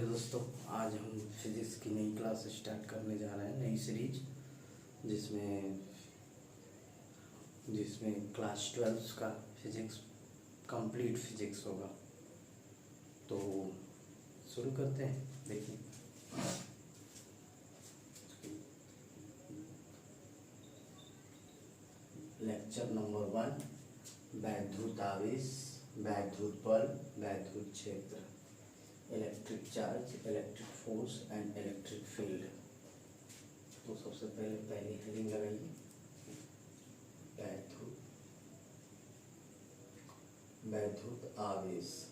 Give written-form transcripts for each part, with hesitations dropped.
दोस्तों, आज हम फिज़िक्स की नई क्लास स्टार्ट करने जा रहे हैं, नई सीरीज जिसमें जिसमें क्लास 12 का फिज़िक्स कंप्लीट फिज़िक्स होगा। तो शुरू करते हैं। देखिए, लेक्चर नंबर 1, वैद्युत आवेश, वैद्युत बल, वैद्युत क्षेत्र, electric charge, electric force and electric field. तो सबसे पहले हेडिंग लगाइए, वैद्युत आवेश।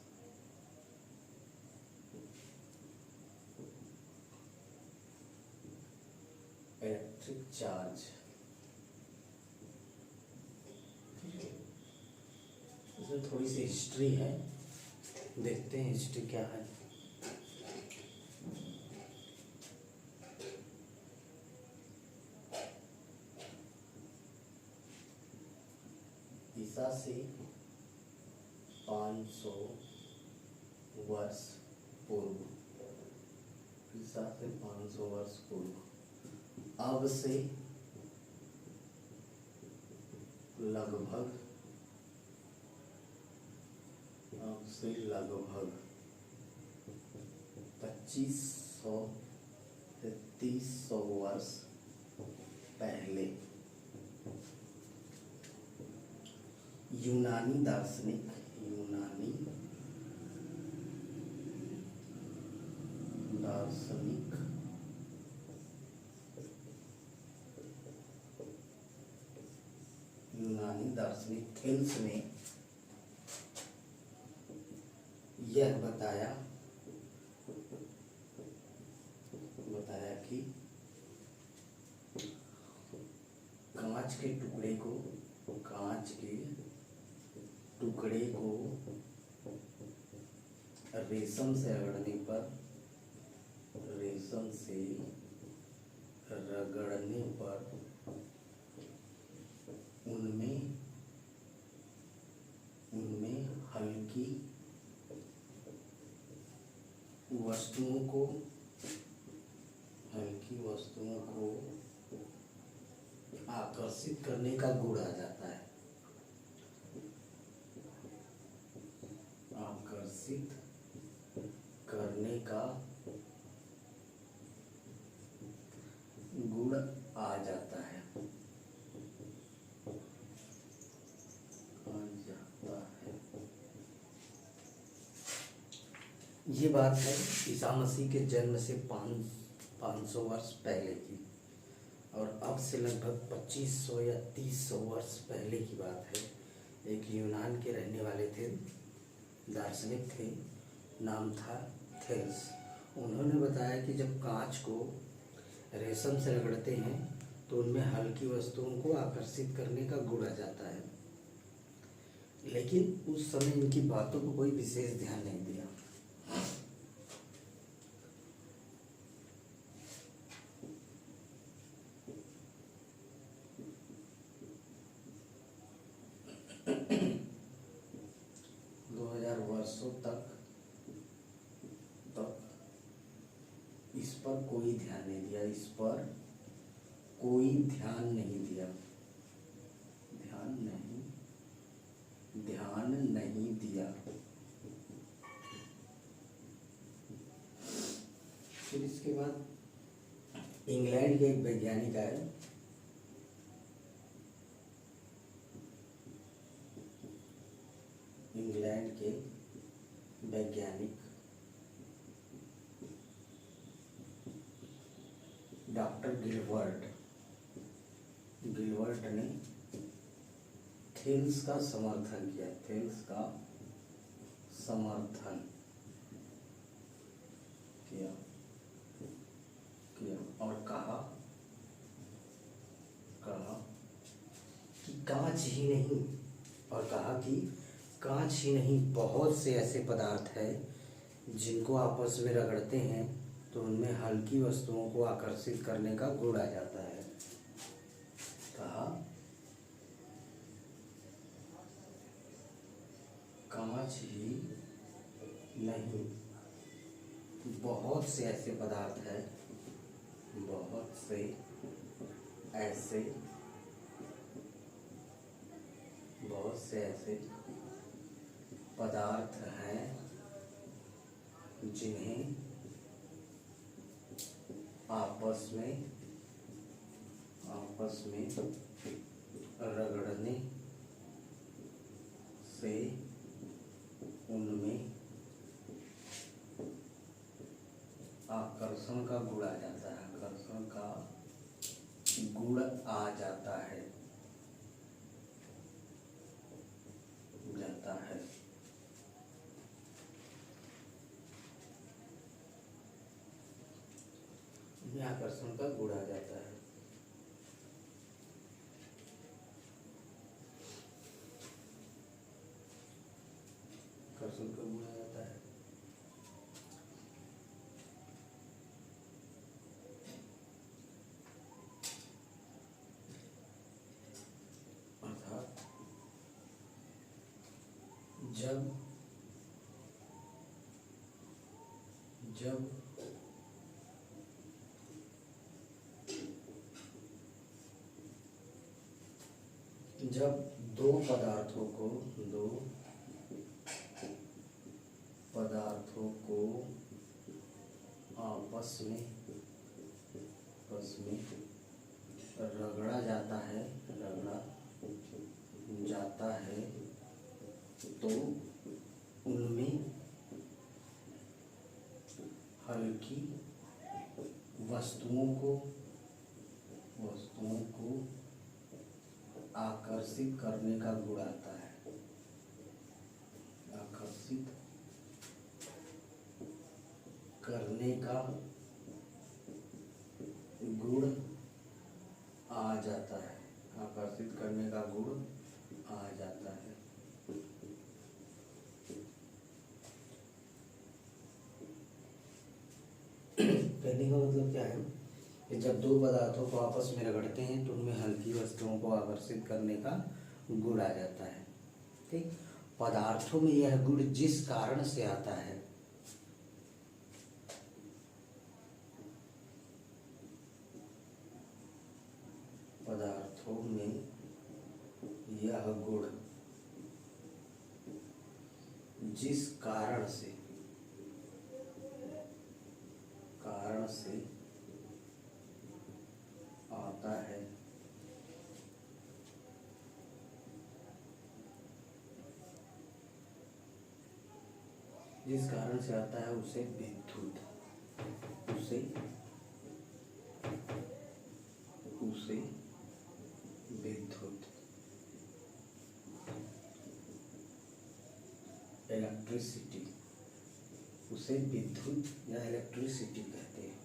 इलेक्ट्रिक चार्ज, इसमें थोड़ी सी हिस्ट्री है, देखते हैं हिस्ट्री क्या है। ईसा से 500 वर्ष पूर्व, ईसा से 500 वर्ष पूर्व, अब से लगभग 2500 से 3000 वर्ष पहले यूनानी दार्शनिक थेल्स ने यह बताया कि कांच के टुकड़े को रेशम से रगड़ने पर उनमें हल्की वस्तुओं को आकर्षित करने का गुण आ जाता है। आकर्षित करने का गुण आ जाता है। ये बात है ईसा मसीह के जन्म से 500 वर्ष पहले की, और अब से लगभग 2500 या 3000 वर्ष पहले की बात है। एक यूनान के रहने वाले थे, दार्शनिक थे, नाम था थेल्स। उन्होंने बताया कि जब कांच को रेशम से रगड़ते हैं तो उनमें हल्की वस्तुओं को आकर्षित करने का गुण आ जाता है, लेकिन उस समय इनकी बातों को कोई विशेष ध्यान नहीं दिया। वर्षों तक इस पर कोई ध्यान नहीं दिया। फिर इसके बाद इंग्लैंड के एक वैज्ञानिक आए, डॉक्टर गिलवर्ट ने थेल्स का समर्थन किया और कहा कि कांच ही नहीं बहुत से ऐसे पदार्थ हैं जिनको आपस में रगड़ते हैं तो उनमें हल्की वस्तुओं को आकर्षित करने का गुण आ जाता है। कहा कांच ही नहीं बहुत से ऐसे पदार्थ हैं, बहुत से ऐसे पदार्थ हैं जिन्हें आपस में रगड़ने से उनमें आकर्षण का गुण आ जाता है, आकर्षण का गुण आ जाता है। आकर्षण का गुण आ जाता है। आकर्षण का गुण आ जाता है। अर्थात जब दो पदार्थों को आपस में रगड़ा जाता है तो उनमें हल्की वस्तुओं को आकर्षित करने का गुण आता है। आकर्षित करने का गुण आ जाता है। आकर्षित करने का गुण आ जाता है। कहने का मतलब क्या है कि जब दो पदार्थों को आपस में रगड़ते हैं तो उनमें हल्की वस्तुओं को आकर्षित करने का गुण आ जाता है। ठीक, पदार्थों में यह गुण जिस कारण से आता है, पदार्थों में यह गुण जिस कारण से आता है, उसे विद्युत इलेक्ट्रिसिटी, उसे विद्युत या इलेक्ट्रिसिटी कहते हैं।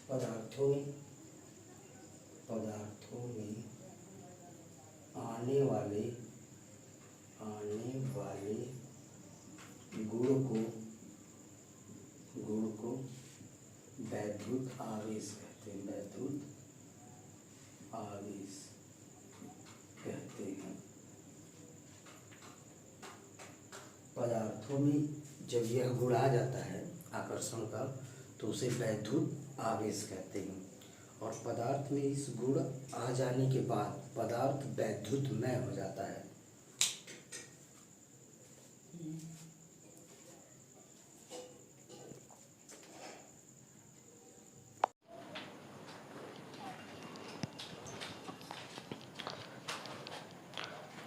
पदार्थों में आने वाले गुण को वैद्युत आवेश कहते हैं। वैद्युत आवेश कहते हैं। पदार्थों में जब यह गुण आ जाता है आकर्षण का, तो उसे वैद्युत आवेश कहते हैं। और पदार्थ में इस गुण आ जाने के बाद पदार्थ वैद्युतमय हो जाता है।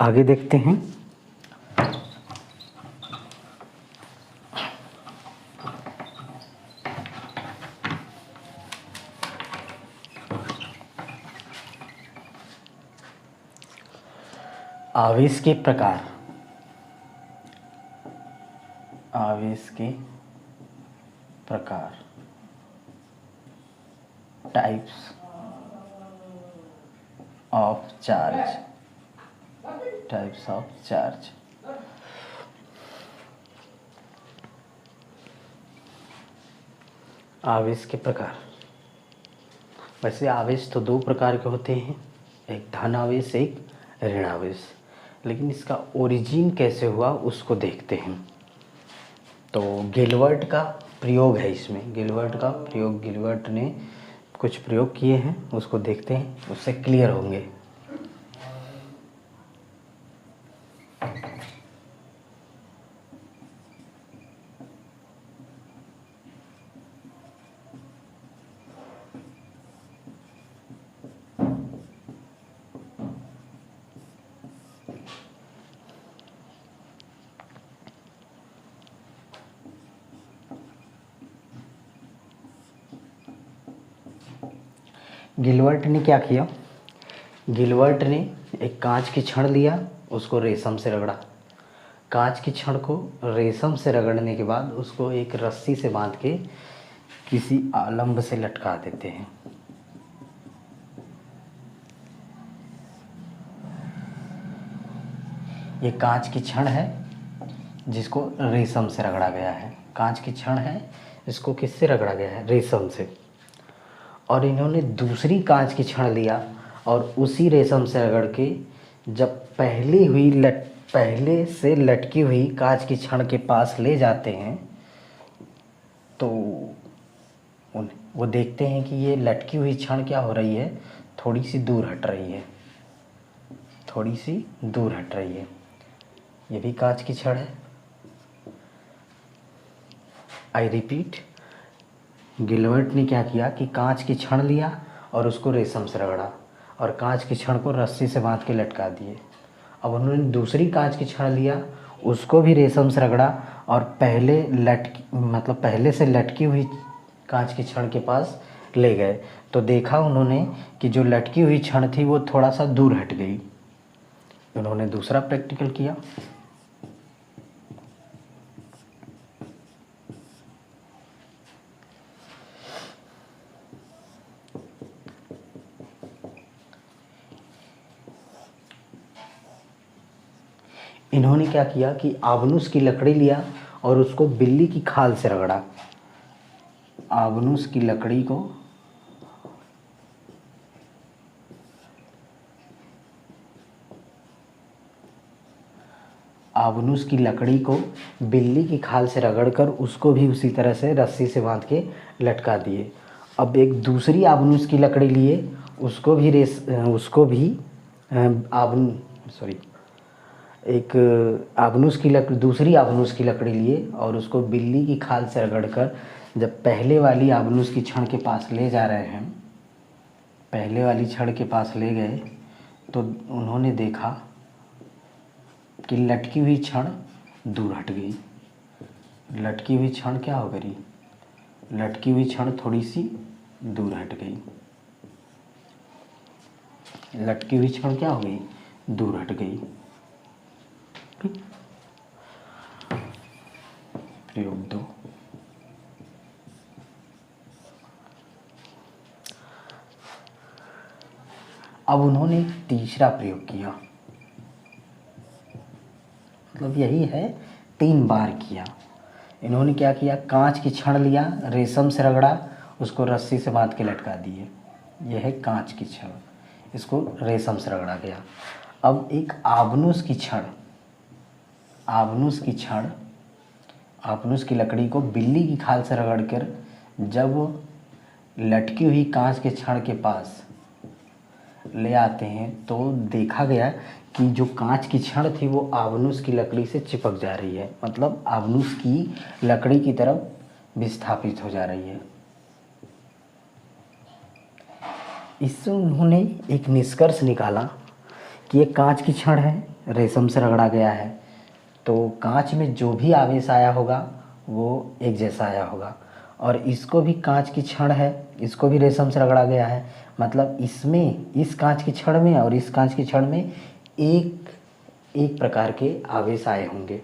आगे देखते हैं। आवेश के प्रकार। Types of charge. आवेश के प्रकार। वैसे आवेश तो दो प्रकार के होते हैं, एक धन आवेश, एक ऋण आवेश। लेकिन इसका ओरिजिन कैसे हुआ उसको देखते हैं। तो गिलबर्ट का प्रयोग है इसमें, गिलबर्ट का प्रयोग, गिलबर्ट ने कुछ प्रयोग किए हैं, उसको देखते हैं, उससे क्लियर होंगे। गिलबर्ट ने क्या किया, गिलबर्ट ने एक कांच की छड़ लिया, उसको रेशम से रगड़ा। कांच की छड़ को रेशम से रगड़ने के बाद उसको एक रस्सी से बांध के किसी आलंब से लटका देते हैं। ये कांच की छड़ है जिसको रेशम से रगड़ा गया है, कांच की छड़ है इसको किससे रगड़ा गया है, रेशम से। और इन्होंने दूसरी कांच की छड़ लिया और उसी रेशम से रगड़ के जब पहले से लटकी हुई कांच की छड़ के पास ले जाते हैं तो वो देखते हैं कि ये लटकी हुई छड़ क्या हो रही है, थोड़ी सी दूर हट रही है, थोड़ी सी दूर हट रही है। ये भी कांच की छड़ है। आई रिपीट, गिलबर्ट ने क्या किया कि कांच की छड़ लिया और उसको रेशम से रगड़ा और कांच की छड़ को रस्सी से बांध के लटका दिए। अब उन्होंने दूसरी कांच की छड़ लिया, उसको भी रेशम से रगड़ा और पहले से लटकी हुई कांच की छड़ के पास ले गए तो देखा उन्होंने कि जो लटकी हुई छड़ थी वो थोड़ा सा दूर हट गई। उन्होंने दूसरा प्रैक्टिकल किया। इन्होंने क्या किया कि आबनूस की लकड़ी लिया और उसको बिल्ली की खाल से रगड़ा। आबनूस की लकड़ी को बिल्ली की खाल से रगड़कर उसको भी उसी तरह से रस्सी से बांध के लटका दिए। अब एक दूसरी आबनूस की लकड़ी लिए, दूसरी आबनूस की लकड़ी लिए और उसको बिल्ली की खाल से रगड़कर जब पहले वाली आबनूस की छड़ के पास ले जा रहे हैं, पहले वाली छड़ के पास ले गए तो उन्होंने देखा कि लटकी हुई छड़ दूर हट गई। लटकी हुई छड़ क्या हो गई, लटकी हुई छड़ थोड़ी सी दूर हट गई। लटकी हुई छड़ क्या हो गई, दूर हट गई। प्रयोग 2। अब उन्होंने तीसरा प्रयोग किया, मतलब यही है, 3 बार किया। इन्होंने क्या किया, कांच की छड़ लिया, रेशम से रगड़ा, उसको रस्सी से बांध के लटका दिए। यह है कांच की छड़, इसको रेशम से रगड़ा गया। अब एक आबनूस की लकड़ी को बिल्ली की खाल से रगड़कर जब लटकी हुई कांच के छड़ के पास ले आते हैं तो देखा गया कि जो कांच की छड़ थी वो आबनूस की लकड़ी से चिपक जा रही है, मतलब आबनूस की लकड़ी की तरफ विस्थापित हो जा रही है। इससे उन्होंने एक निष्कर्ष निकाला कि ये कांच की छड़ है, रेशम से रगड़ा गया है, तो कांच में जो भी आवेश आया होगा वो एक जैसा आया होगा। और इसको भी कांच की छड़ है, इसको भी रेशम से रगड़ा गया है, मतलब इसमें, इस कांच की छड़ में और इस कांच की छड़ में एक प्रकार के आवेश आए होंगे।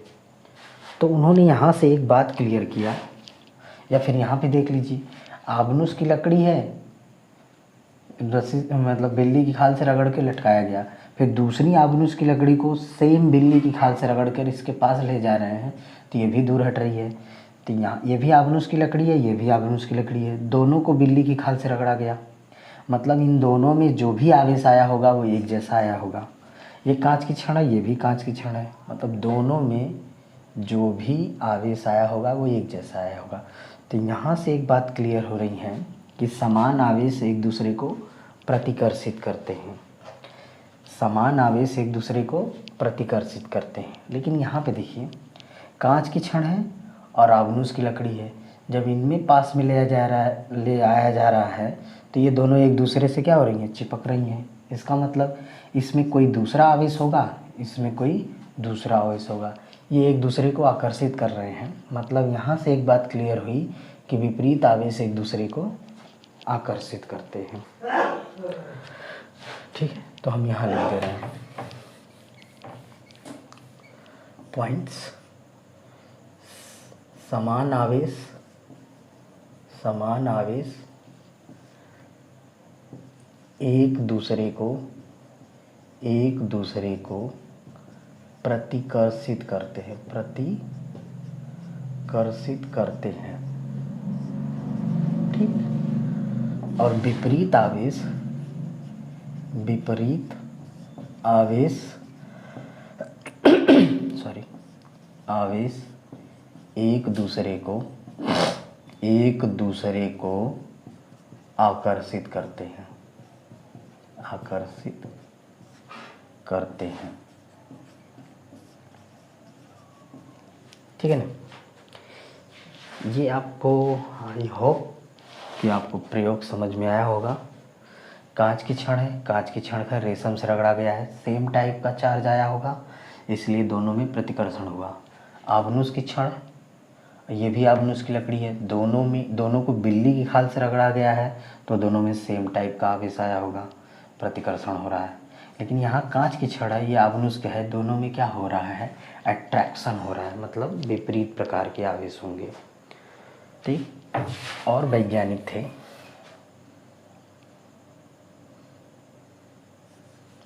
तो उन्होंने यहाँ से एक बात क्लियर किया, या फिर यहाँ पे देख लीजिए, आबनूस की लकड़ी है, रस्सी मतलब बिल्ली की खाल से रगड़ के लटकाया गया, फिर दूसरी आबनूस की लकड़ी को सेम बिल्ली की खाल से रगड़ कर इसके पास ले जा रहे हैं तो ये भी दूर हट रही है। तो यहाँ ये भी आबनूस की लकड़ी है, ये भी आबनूस की लकड़ी है, दोनों को बिल्ली की खाल से रगड़ा गया। मतलब इन दोनों में जो भी आवेश आया होगा वो एक जैसा आया होगा। ये कांच की छड़ है, ये भी कांच की छड़ है, मतलब दोनों में जो भी आवेश आया होगा वो एक जैसा आया होगा। तो यहाँ से एक बात क्लियर हो रही है कि समान आवेश एक दूसरे को प्रतिकर्षित करते हैं, समान आवेश एक दूसरे को प्रतिकर्षित करते हैं। लेकिन यहाँ पे देखिए कांच की छड़ है और आबनूस की लकड़ी है, जब इनमें पास में ले आया जा रहा है तो ये दोनों एक दूसरे से क्या हो रही हैं, चिपक रही हैं। इसका मतलब इसमें कोई दूसरा आवेश होगा, इसमें कोई दूसरा आवेश होगा, ये एक दूसरे को आकर्षित कर रहे हैं। मतलब यहाँ से एक बात क्लियर हुई कि विपरीत आवेश एक दूसरे को आकर्षित करते हैं। ठीक है, तो हम यहाँ लिख दे रहे हैं पॉइंट्स। समान आवेश एक दूसरे को प्रतिकर्षित करते हैं, ठीक। और विपरीत आवेश एक दूसरे को आकर्षित करते हैं, ठीक है ना। ये आपको आई होप कि आपको प्रयोग समझ में आया होगा। कांच की छड़ है, कांच की छड़ का रेशम से रगड़ा गया है, सेम टाइप का चार्ज आया होगा, इसलिए दोनों में प्रतिकर्षण हुआ। आबनूस की छड़, ये भी आबनूस की लकड़ी है, दोनों को बिल्ली की खाल से रगड़ा गया है तो दोनों में सेम टाइप का आवेश आया होगा, प्रतिकर्षण हो रहा है। लेकिन यहाँ कांच की छड़ है, ये आबनूस का है, दोनों में क्या हो रहा है, अट्रैक्शन हो रहा है, मतलब विपरीत प्रकार के आवेश होंगे, ठीक। और वैज्ञानिक थे,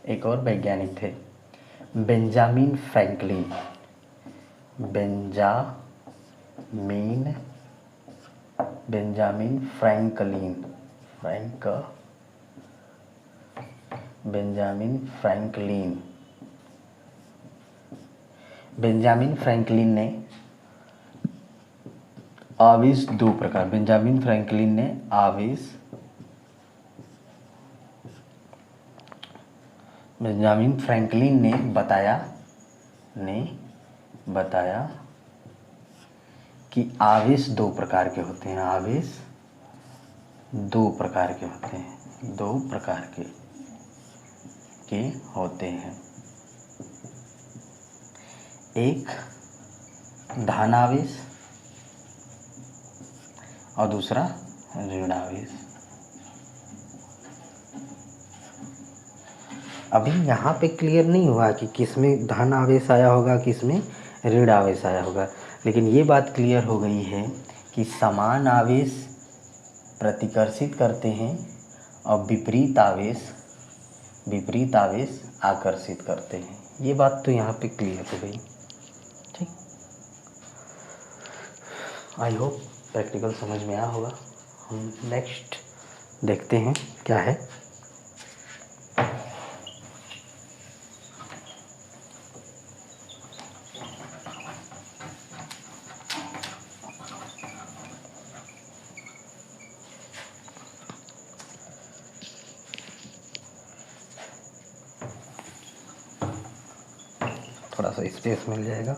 एक और वैज्ञानिक थे, बेंजामिन फ्रैंकलिन ने आवेश दो प्रकार, बेंजामिन फ्रैंकलिन ने बताया कि आवेश दो प्रकार के होते हैं, एक धन आवेश और दूसरा ऋण आवेश। अभी यहाँ पे क्लियर नहीं हुआ कि किसमें धन आवेश आया होगा, किसमें ऋण आवेश आया होगा, लेकिन ये बात क्लियर हो गई है कि समान आवेश प्रतिकर्षित करते हैं और विपरीत आवेश आकर्षित करते हैं। ये बात तो यहाँ पे क्लियर हो गई, ठीक। आई होप प्रैक्टिकल समझ में आया होगा। हम नेक्स्ट देखते हैं क्या है। थोड़ा सा स्पेस मिल जाएगा।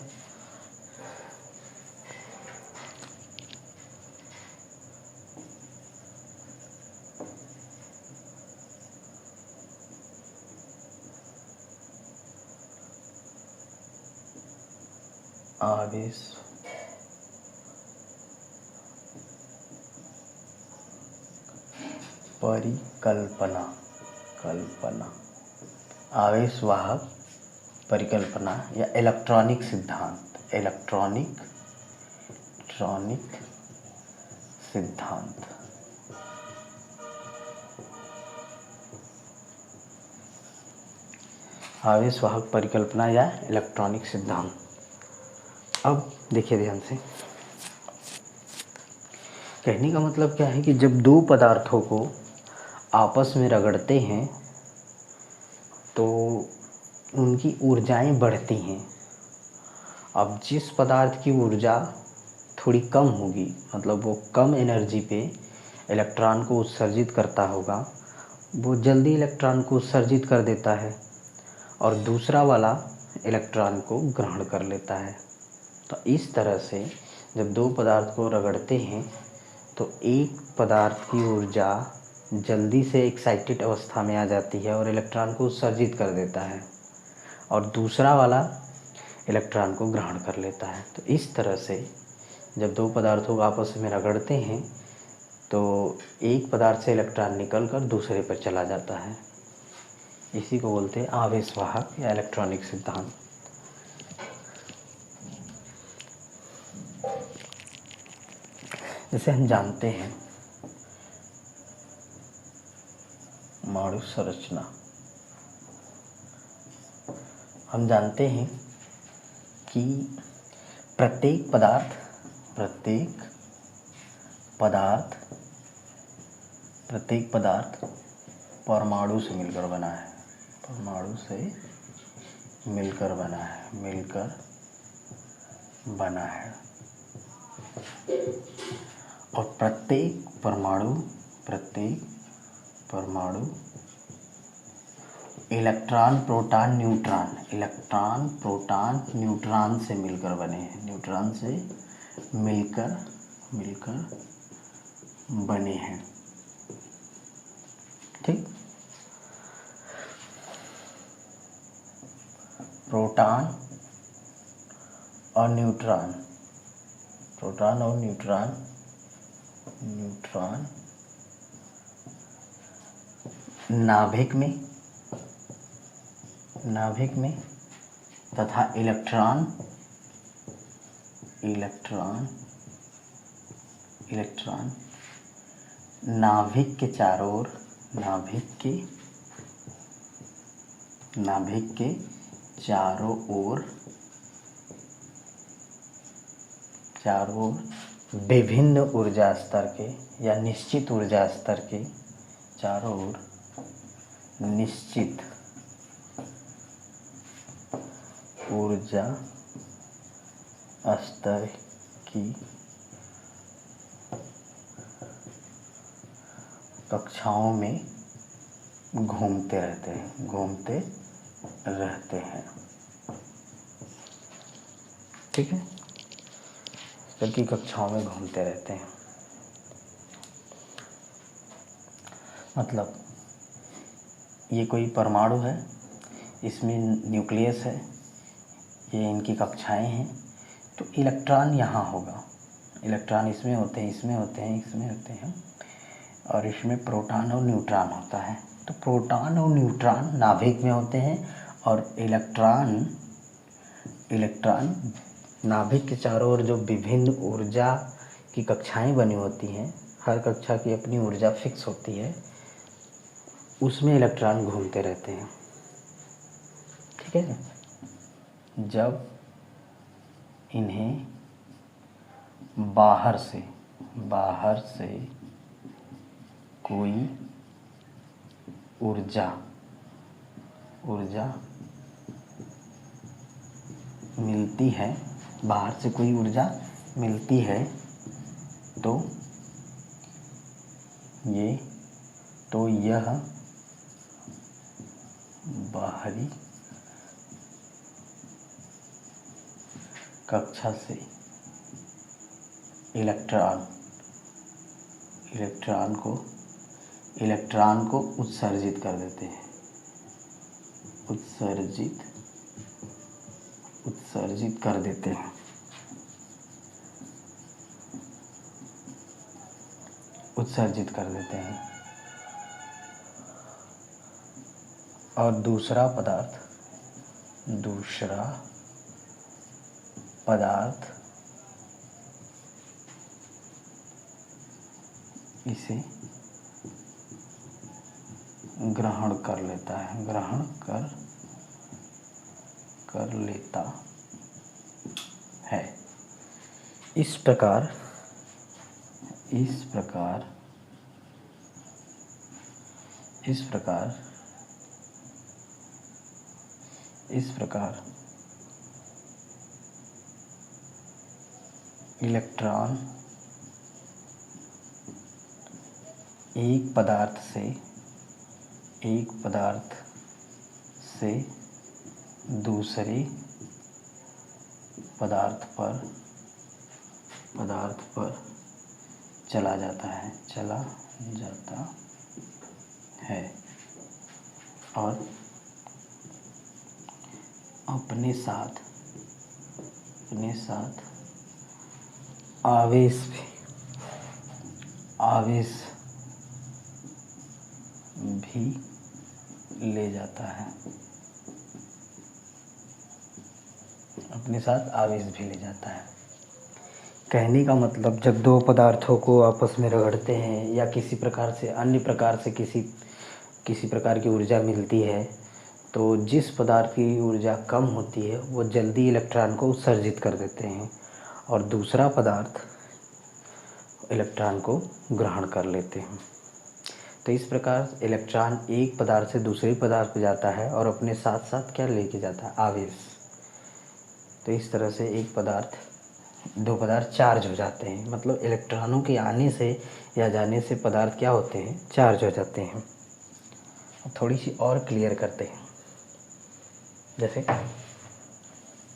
आवेश परिकल्पना, आवेश वाहक परिकल्पना या इलेक्ट्रॉनिक सिद्धांत, आवेश वाहक परिकल्पना या इलेक्ट्रॉनिक सिद्धांत। अब देखिए ध्यान से, कहने का मतलब क्या है कि जब दो पदार्थों को आपस में रगड़ते हैं तो उनकी ऊर्जाएं बढ़ती हैं। अब जिस पदार्थ की ऊर्जा थोड़ी कम होगी, मतलब वो कम एनर्जी पे इलेक्ट्रॉन को उत्सर्जित करता होगा, वो जल्दी इलेक्ट्रॉन को उत्सर्जित कर देता है और दूसरा वाला इलेक्ट्रॉन को ग्रहण कर लेता है। तो इस तरह से जब दो पदार्थ को रगड़ते हैं तो एक पदार्थ की ऊर्जा जल्दी से एक्साइटेड अवस्था में आ जाती है और इलेक्ट्रॉन को उत्सर्जित कर देता है और दूसरा वाला इलेक्ट्रॉन को ग्रहण कर लेता है। तो इस तरह से जब दो पदार्थों को आपस में रगड़ते हैं तो एक पदार्थ से इलेक्ट्रॉन निकलकर दूसरे पर चला जाता है। इसी को बोलते हैं आवेशवाहक या इलेक्ट्रॉनिक सिद्धांत। जैसे हम जानते हैं परमाणु संरचना, हम जानते हैं कि प्रत्येक पदार्थ परमाणु से मिलकर बना है, परमाणु से मिलकर बना है और प्रत्येक परमाणु इलेक्ट्रॉन प्रोटॉन न्यूट्रॉन से मिलकर बने हैं, न्यूट्रॉन से मिलकर बने हैं। ठीक, प्रोटॉन और न्यूट्रॉन नाभिक में तथा इलेक्ट्रॉन नाभिक के चारों ओर विभिन्न ऊर्जा स्तर के या निश्चित ऊर्जा स्तर के चारों ओर निश्चित ऊर्जा स्तर की कक्षाओं में घूमते रहते हैं। ठीक है, स्तर की कक्षाओं में घूमते रहते हैं। मतलब ये कोई परमाणु है, इसमें न्यूक्लियस है, ये इनकी कक्षाएं हैं, तो इलेक्ट्रॉन यहाँ होगा, इलेक्ट्रॉन इसमें होते हैं और इसमें प्रोटॉन और न्यूट्रॉन होता है। तो प्रोटॉन और न्यूट्रॉन नाभिक में होते हैं और इलेक्ट्रॉन नाभिक के चारों ओर जो विभिन्न ऊर्जा की कक्षाएं बनी होती हैं, हर कक्षा की अपनी ऊर्जा फिक्स होती है, उसमें इलेक्ट्रॉन घूमते रहते हैं। ठीक है, जब इन्हें बाहर से कोई ऊर्जा मिलती है, तो यह बाहरी कक्षा से इलेक्ट्रॉन को उत्सर्जित कर देते हैं, उत्सर्जित कर देते हैं। और दूसरा पदार्थ इसे ग्रहण कर लेता है। इस प्रकार इस प्रकार इलेक्ट्रॉन एक पदार्थ से दूसरे पदार्थ पर चला जाता है और अपने साथ आवेश भी ले जाता है। कहने का मतलब जब दो पदार्थों को आपस में रगड़ते हैं या किसी प्रकार से अन्य प्रकार से किसी प्रकार की ऊर्जा मिलती है, तो जिस पदार्थ की ऊर्जा कम होती है वो जल्दी इलेक्ट्रॉन को उत्सर्जित कर देते हैं और दूसरा पदार्थ इलेक्ट्रॉन को ग्रहण कर लेते हैं। तो इस प्रकार इलेक्ट्रॉन एक पदार्थ से दूसरे पदार्थ पर जाता है और अपने साथ साथ क्या लेके जाता है? आवेश। तो इस तरह से दो पदार्थ चार्ज हो जाते हैं, मतलब इलेक्ट्रॉनों के आने से या जाने से पदार्थ क्या होते हैं? चार्ज हो जाते हैं। अब थोड़ी सी और क्लियर करते हैं, जैसे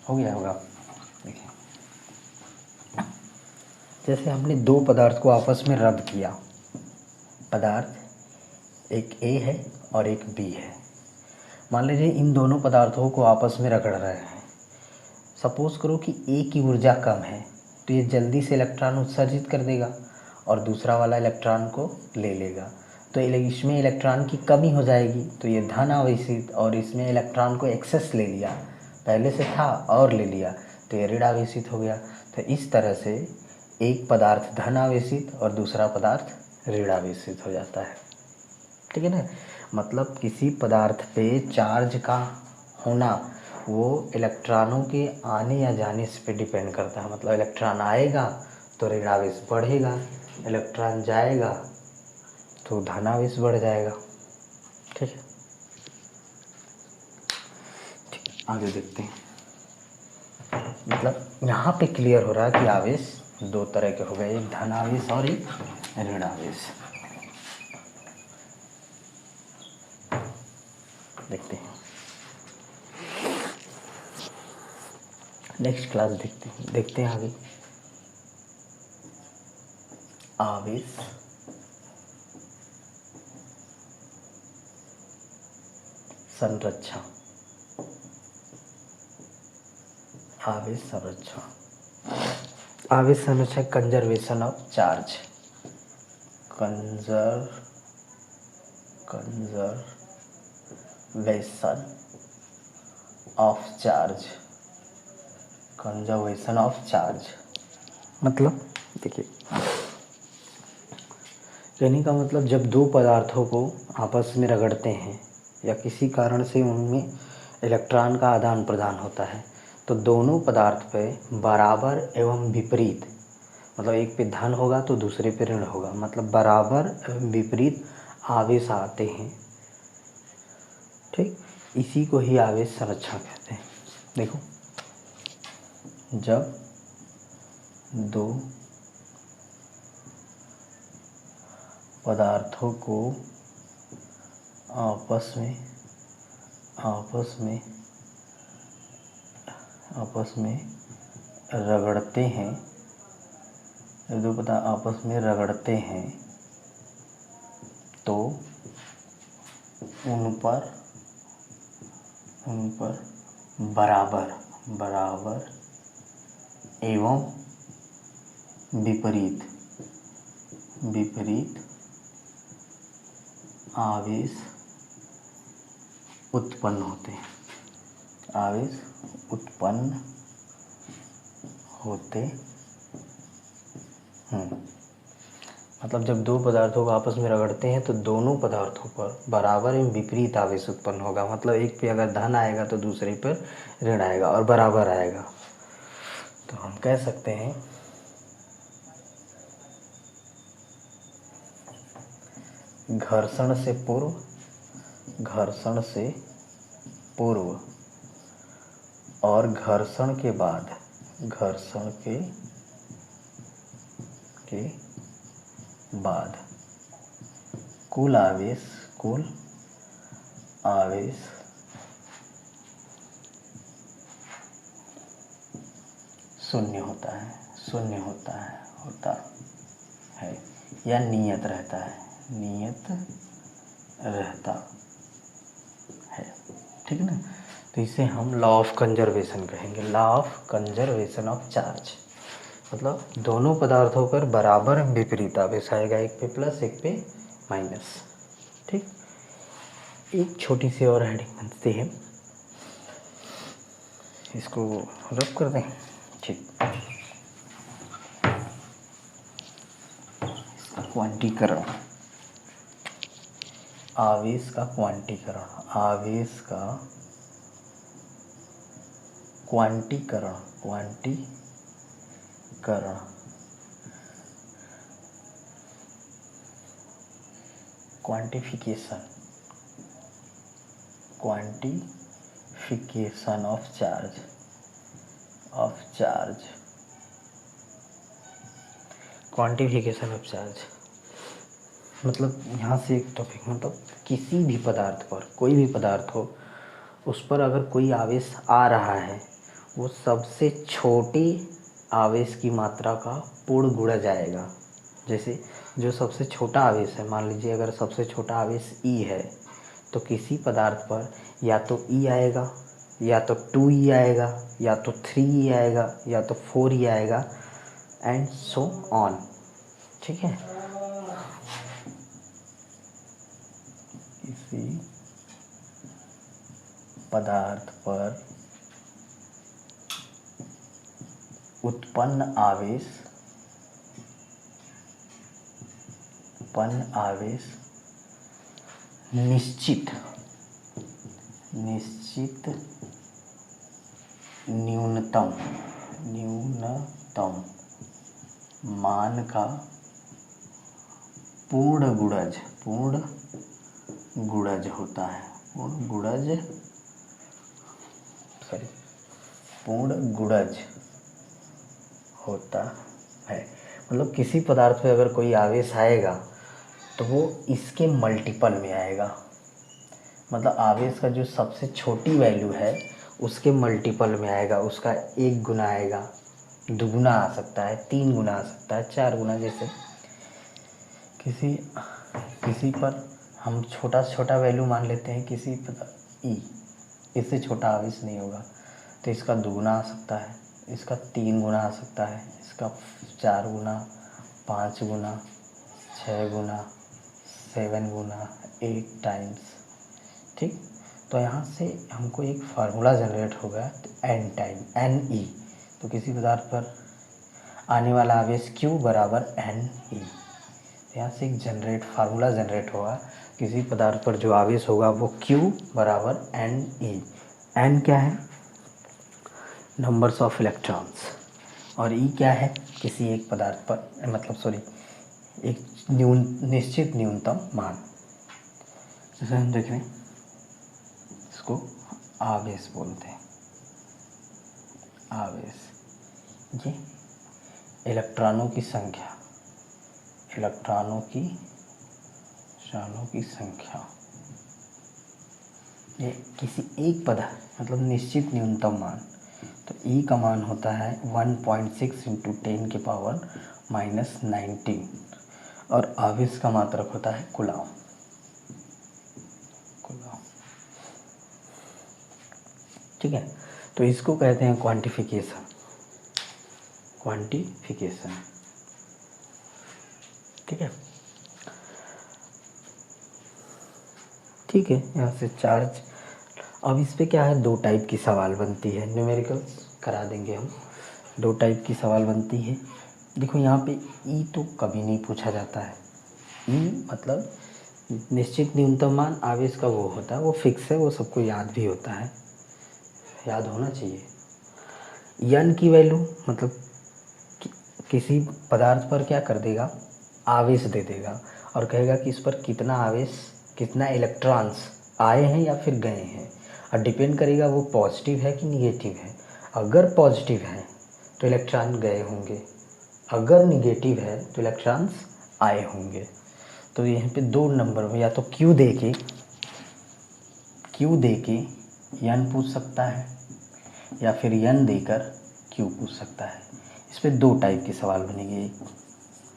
हो गया होगा। देखिए, जैसे हमने दो पदार्थ को आपस में रद्द किया, पदार्थ एक ए है और एक बी है। मान लीजिए इन दोनों पदार्थों को आपस में रगड़ रहे हैं। सपोज़ करो कि ए की ऊर्जा कम है, तो ये जल्दी से इलेक्ट्रॉन उत्सर्जित कर देगा और दूसरा वाला इलेक्ट्रॉन को ले लेगा। तो इसमें इलेक्ट्रॉन की कमी हो जाएगी, तो ये धन आवेशित, और इसमें इलेक्ट्रॉन को एक्सेस ले लिया, पहले से था और ले लिया, तो ये ऋण आवेशित हो गया। तो इस तरह से एक पदार्थ धन आवेशित और दूसरा पदार्थ ऋण आवेशित हो जाता है। ठीक है ना? मतलब किसी पदार्थ पे चार्ज का होना वो इलेक्ट्रॉनों के आने या जाने पे डिपेंड करता है। मतलब इलेक्ट्रॉन आएगा तो ऋण आवेश बढ़ेगा, इलेक्ट्रॉन जाएगा तो धन आवेश बढ़ जाएगा। ठीक है, आगे देखते हैं। मतलब यहाँ पे क्लियर हो रहा है कि आवेश दो तरह के हो गए, एक धन आवेश और एक ऋण आवेश। देखते हैं, नेक्स्ट क्लास देखते हैं आगे। आवेश संरक्षण। आवेश संरक्षण conservation of charge. Conservation of charge मतलब देखिए, कहने का मतलब जब दो पदार्थों को आपस में रगड़ते हैं या किसी कारण से उनमें इलेक्ट्रॉन का आदान प्रदान होता है, तो दोनों पदार्थ पे बराबर एवं विपरीत, मतलब एक पे धन होगा तो दूसरे पे ऋण होगा, मतलब बराबर एवं विपरीत आवेश आते हैं। ठीक, इसी को ही आवेश संरक्षण कहते हैं। देखो, जब दो पदार्थों को आपस में रगड़ते हैं, दो पदार्थ आपस में रगड़ते हैं तो उन पर बराबर एवं विपरीत आवेश उत्पन्न होते हैं। मतलब जब दो पदार्थों को आपस में रगड़ते हैं तो दोनों पदार्थों पर बराबर एवं विपरीत आवेश उत्पन्न होगा। मतलब एक पे अगर धन आएगा तो दूसरे पर ऋण आएगा और बराबर आएगा। तो हम कह सकते हैं घर्षण से पूर्व और घर्षण के बाद कुल आवेश शून्य होता है या नियत रहता है। ठीक है ना। तो इसे हम लॉ ऑफ कंजर्वेशन कहेंगे, law of conservation of charge. मतलब दोनों पदार्थों पर बराबर विपरीत आवेश आएगा, एक पे प्लस एक पे माइनस। ठीक, एक छोटी सी और हेडिंग बनती है, इसको रब कर दें। ठीक, क्वांटीकरण, आवेश का क्वांटीकरण, quantification of charge, quantification of charge. मतलब यहाँ से एक टॉपिक, मतलब किसी भी पदार्थ पर, कोई भी पदार्थ हो, उस पर अगर कोई आवेश आ रहा है, वो सबसे छोटी आवेश की मात्रा का पूर्ण गुणज आएगा। जैसे जो सबसे छोटा आवेश है, मान लीजिए अगर सबसे छोटा आवेश E है, तो किसी पदार्थ पर या तो E आएगा, या तो 2E आएगा, या तो 3E आएगा, या तो 4E आएगा, एंड सो ऑन। ठीक है। किसी पदार्थ पर उत्पन्न आवेश निश्चित न्यूनतम मान का पूर्ण गुणज होता है। मतलब किसी पदार्थ पे अगर कोई आवेश आएगा तो वो इसके मल्टीपल में आएगा। मतलब आवेश का जो सबसे छोटी वैल्यू है उसके मल्टीपल में आएगा, उसका 1 गुना आएगा, 2 गुना आ सकता है, 3 गुना आ सकता है, 4 गुना। जैसे किसी पर हम छोटा से छोटा वैल्यू मान लेते हैं, किसी पर E, इससे छोटा आवेश नहीं होगा, तो इसका 2 गुना आ सकता है, इसका 3 गुना आ सकता है, इसका 4 गुना, 5 गुना, 6 गुना, 7 गुना, 8 टाइम्स। ठीक, तो यहाँ से हमको एक फार्मूला जनरेट होगा, n टाइम NE। तो किसी पदार्थ पर आने वाला आवेश Q बराबर NE। यहाँ से एक फार्मूला जनरेट होगा, किसी पदार्थ पर जो आवेश होगा वो Q बराबर NE। N क्या है? नंबर्स ऑफ इलेक्ट्रॉन्स, और E क्या है? किसी एक पदार्थ पर, मतलब एक निश्चित न्यूनतम मान। जैसे हम देख रहे हैं, इसको आवेश बोलते हैं। आवेश, ये इलेक्ट्रॉनों की संख्या, ये किसी एक पदार्थ, मतलब निश्चित न्यूनतम मान। तो E का मान होता है 1.6 × 10⁻⁻19, और आवेश का मात्रक होता है कूलम। ठीक है, तो इसको कहते हैं क्वांटिफिकेशन। ठीक है, यहाँ से चार्ज। अब इस पे क्या है, 2 टाइप की सवाल बनती है, न्यूमेरिकल्स करा देंगे हम। 2 टाइप की सवाल बनती है। देखो यहाँ पे E तो कभी नहीं पूछा जाता है। E मतलब निश्चित न्यूनतम मान आवेश का वो होता है, वो फिक्स है, वो सबको याद भी होता है, याद होना चाहिए। n की वैल्यू मतलब किसी पदार्थ पर क्या कर देगा, आवेश दे देगा, और कहेगा कि इस पर कितना आवेश, कितना इलेक्ट्रॉन्स आए हैं या फिर गए हैं, और डिपेंड करेगा वो पॉजिटिव है कि निगेटिव है। अगर पॉजिटिव है तो इलेक्ट्रॉन गए होंगे, अगर निगेटिव है तो इलेक्ट्रॉन्स आए होंगे। तो यहाँ पे 2 नंबर में या तो क्यू दे के एन पूछ सकता है या फिर एन देकर क्यू पूछ सकता है। इस पे 2 टाइप के सवाल बनेंगे,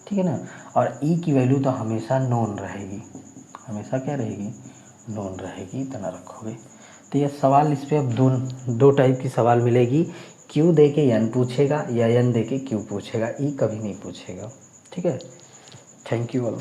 ठीक है ना। और ई की वैल्यू तो हमेशा नोन रहेगी, हमेशा क्या रहेगी, नोन रहेगी, इतना रखोगे। तो यह सवाल, इस पे अब 2 टाइप की सवाल मिलेगी, क्यू दे के एन पूछेगा या एन दे के क्यू पूछेगा, ई कभी नहीं पूछेगा, ठीक है। Thank you all.